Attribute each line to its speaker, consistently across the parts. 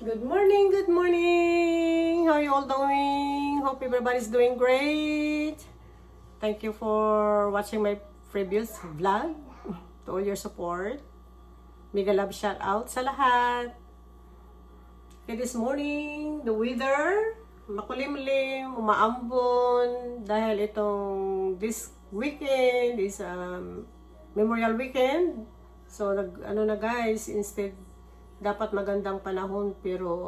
Speaker 1: Good morning, good morning. How are you all doing? Hope everybody's doing great. Thank you for watching my previous vlog. To all your support. Mega love shout out sa lahat. Okay, this morning, the weather, makulimlim, umaambon dahil this weekend is Memorial Weekend. So na guys, instead dapat magandang panahon pero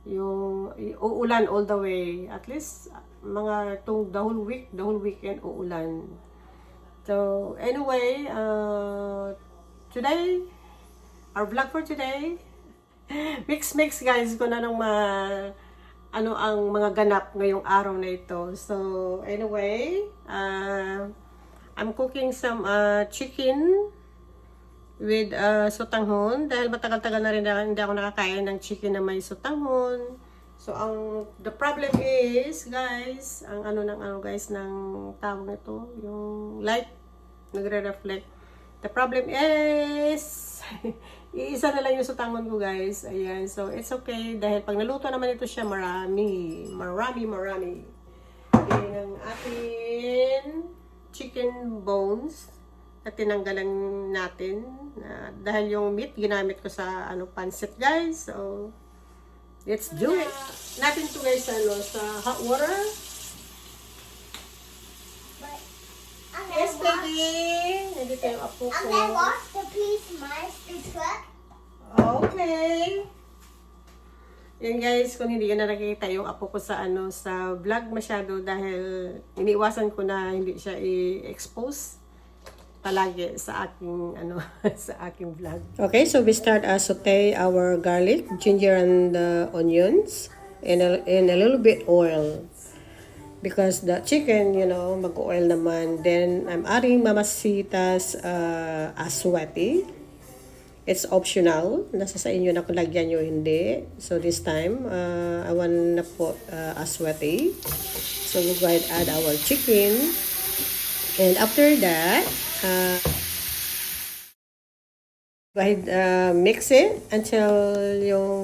Speaker 1: yung uulan all the way. At least mga the whole weekend uulan. So anyway, today our vlog for today mix guys ko na ng ang mga ganap ngayong araw na ito. So anyway, I'm cooking some chicken with sotanghon dahil matagal-tagal na rin hindi ako nakakain ng chicken na may sotanghon. So the problem is guys, ng tawag nito, yung light nagre-reflect. The problem is iisa na lang yung sotanghon ko guys. Ayan, so it's okay dahil pag naluto naman ito siya marami. Ayan ang ating chicken bones at tinanggalan natin dahil yung meat ginamit ko sa pancit guys. So let's do it natin to guys sa hot water. Yes baby, nandito yung apo ko.
Speaker 2: I'm gonna wash the piece monster truck.
Speaker 1: Okay. Yan guys, kung hindi ka na nakikita yung apo ko sa sa vlog masyado dahil iniwasan ko na hindi siya i-expose palagi sa aking sa aking vlog. Okay, so we start saute our garlic, ginger and onions and a little bit oil. Because the chicken, mag-oil naman. Then I'm adding Mamacita's aswati. It's optional. Nasa sa inyo na kung lagyan nyo hindi. So this time, I want na po aswati. So we'll go ahead and add our chicken. And after that, go ahead mix it until yung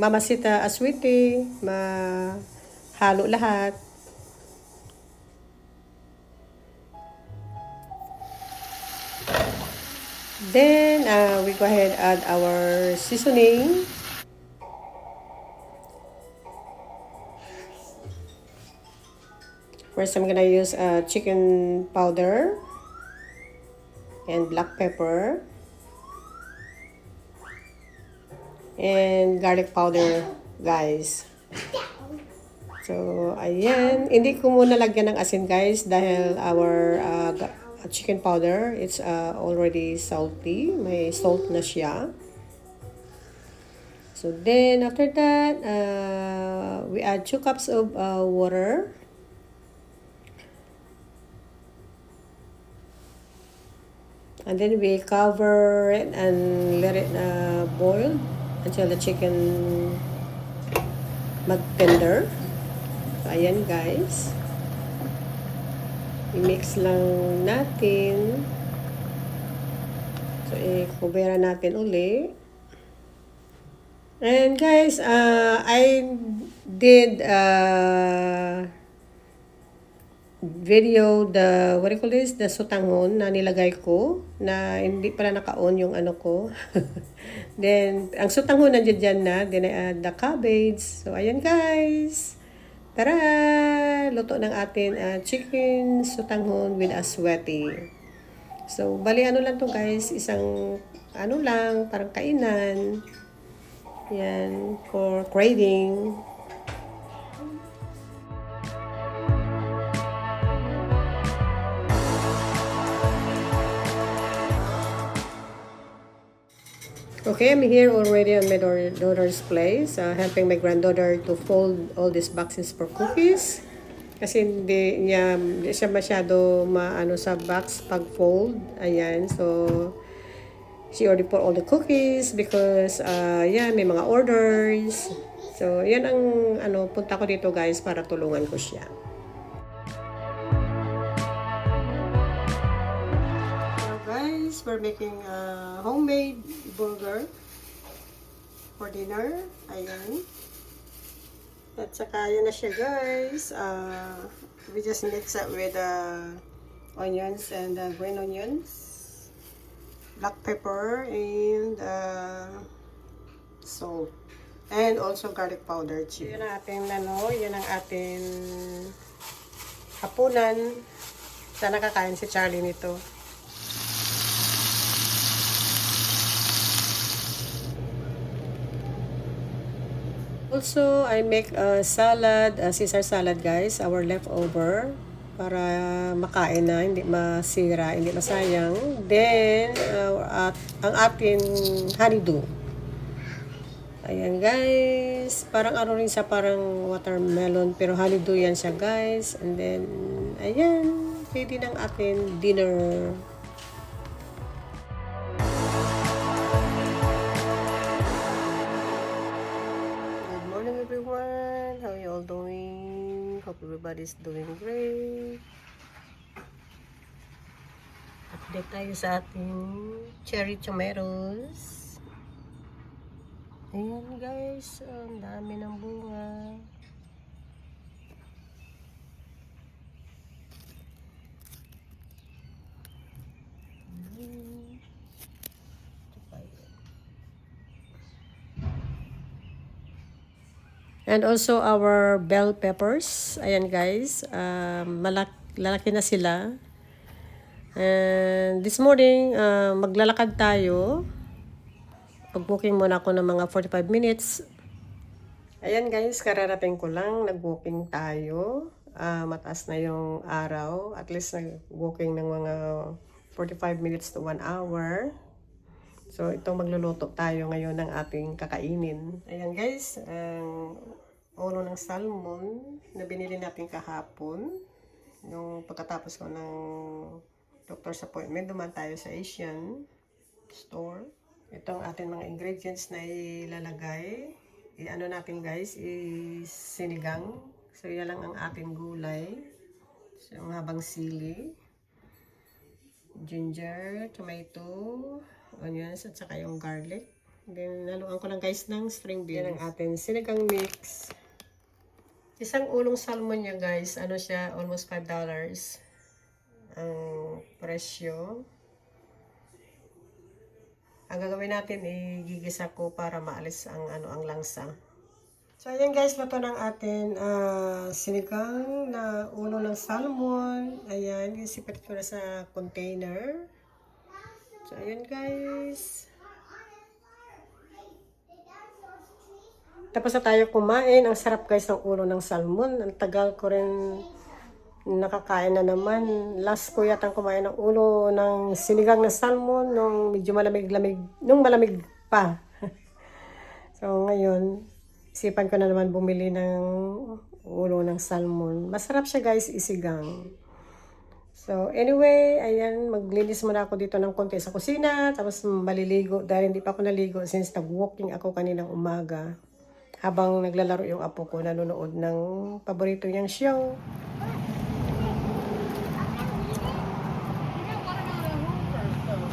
Speaker 1: Mamacita aswiti mahalo lahat. Then we go ahead add our seasoning. First, I'm gonna use chicken powder and black pepper and garlic powder, guys. So, ayan. Hindi ko muna lagyan ng asin, guys, dahil our chicken powder, it's already salty. May salt na siya. So, then, after that, we add 2 cups of water. And then we cover it and let it boil until the chicken mag-tender. So, ayan guys. I-mix lang natin. So, i-cover natin uli. And guys, I did video what do you call this? The sotanghon na nilagay ko na hindi pala naka-on yung ko. Then, ang sotanghon nandiyan dyan na. Then, I add the cabbage. So, ayan guys. Tara! Luto ng atin chicken sotanghon with aswati. So, bali lang to guys. Isang lang, parang kainan. Yan, for craving. Okay, I'm here already on my daughter's place, helping my granddaughter to fold all these boxes for cookies. Kasi hindi siya masyado sa box pag fold. Ayan, so she already put all the cookies because may mga orders. So, yan ang punta ko dito guys para tulungan ko siya. We're making a homemade burger. for dinner. Ayan. At saka yun na siya guys. We just mix it with onions and green onions, black pepper, and salt. And also garlic powder. Yun ang ating yun ang ating hapunan. Sana kakain si Charlie nito. Also, I make a salad, a Caesar salad guys, our leftover. Para makain na, hindi masira, hindi masayang. Then, ang ating honeydew. Ayan guys, parang ano rin siya, parang watermelon, pero honeydew yan siya guys. And then, ayan, pwede ng ating dinner. Good morning everyone, how you all doing? Hope everybody's doing great. Update tayo sa ating cherry tomatoes. Ayan guys, ang dami ng bunga. And also our bell peppers. Ayan guys, lalaki na sila. And this morning, maglalakad tayo. Pag-booking muna ako ng mga 45 minutes. Ayan guys, kararating ko lang. Nag-booking tayo. Mataas na yung araw. At least nag-booking ng mga 45 minutes to 1 hour. So, ito magluluto tayo ngayon ng ating kakainin. Ayan guys, ang ulo ng salmon na binili natin kahapon. Nung pagkatapos ko ng doctor's appointment, dumaan tayo sa Asian store. Itong ating mga ingredients na ilalagay. Ano natin guys, is sinigang. So, yan lang ang ating gulay. So, yung habang sili. Ginger, tomato, onions, at saka yung garlic. Then, naluan ko lang guys ng string beans. Yan ang ating sinigang mix. Isang ulong salmon niya guys, ano siya, almost $5 ang presyo. Ang gagawin natin, igigisa ko para maalis ang ang langsa. So, ayan guys, luto ng atin sinigang na ulo ng salmon. Ayan, isipit ko na sa container. So, ayan guys. Tapos na tayo kumain. Ang sarap guys ng ulo ng salmon. Ang tagal ko rin nakakain na naman. Last ko yatang kumain ng ulo ng sinigang na salmon nung medyo malamig-lamig, nung malamig pa. So ngayon, isipan ko na naman bumili ng ulo ng salmon. Masarap siya guys, isigang. So anyway, ayan, maglinis muna ako dito ng konti sa kusina. Tapos maliligo dahil hindi pa ako naligo since nag-walking ako kaninang umaga. Habang naglalaro yung apo ko, nanonood ng paborito niyang show.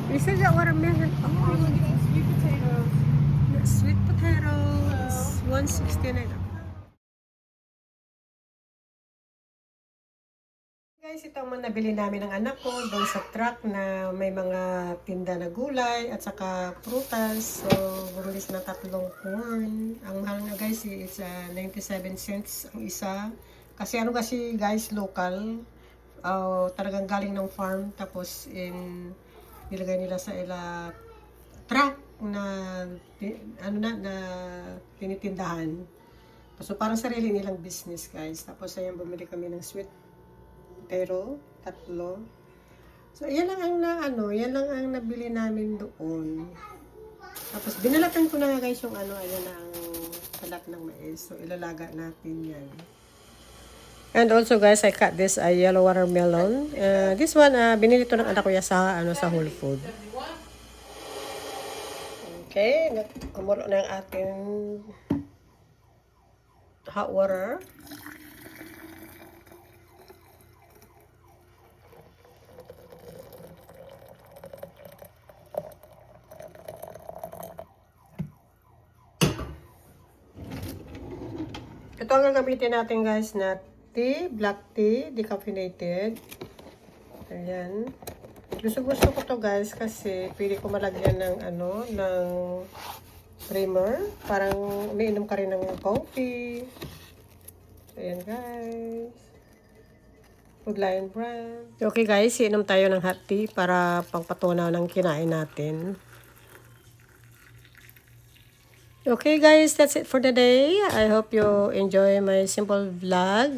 Speaker 1: You said that watermelon. Oh, sweet potatoes. Yeah, sweet potatoes. 169. Guys, ito ang nabili namin ng anak ko doon sa truck na may mga tinda na gulay at saka prutas. So, bumili na 3 corn. Ang mahal nga guys is 97 cents ang isa. Kasi ano kasi guys, local. Talagang galing ng farm. Tapos nilagay nila sa truck na na tinitindahan. So parang sarili nilang business guys. Tapos ayan, bumili kami ng sweet potato, 3. So yan lang ang yan lang ang nabili namin doon. Tapos binalatan ko na guys yung ayan ang balat ng mais. So ilalaga natin yan. And also guys, I cut this yellow watermelon. This one, binili to ng anak ko sa Whole Food. Okay, kumulo na ang ating hot water. Ito ang gagamitin natin guys na tea, black tea, decaffeinated. Ayan. Gusto ko to guys kasi pwede ko malagyan ng ng creamer. Parang umiinom ka rin ng coffee. Ayan guys. Food Lion brand. Okay guys, inom tayo ng hot tea para pangpatunaw ng kinain natin. Okay guys, that's it for the day. I hope you enjoy my simple vlog.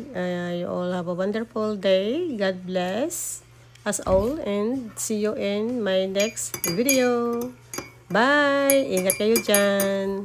Speaker 1: You all have a wonderful day. God bless us all and see you in my next video. Bye! Ingat kayo dyan.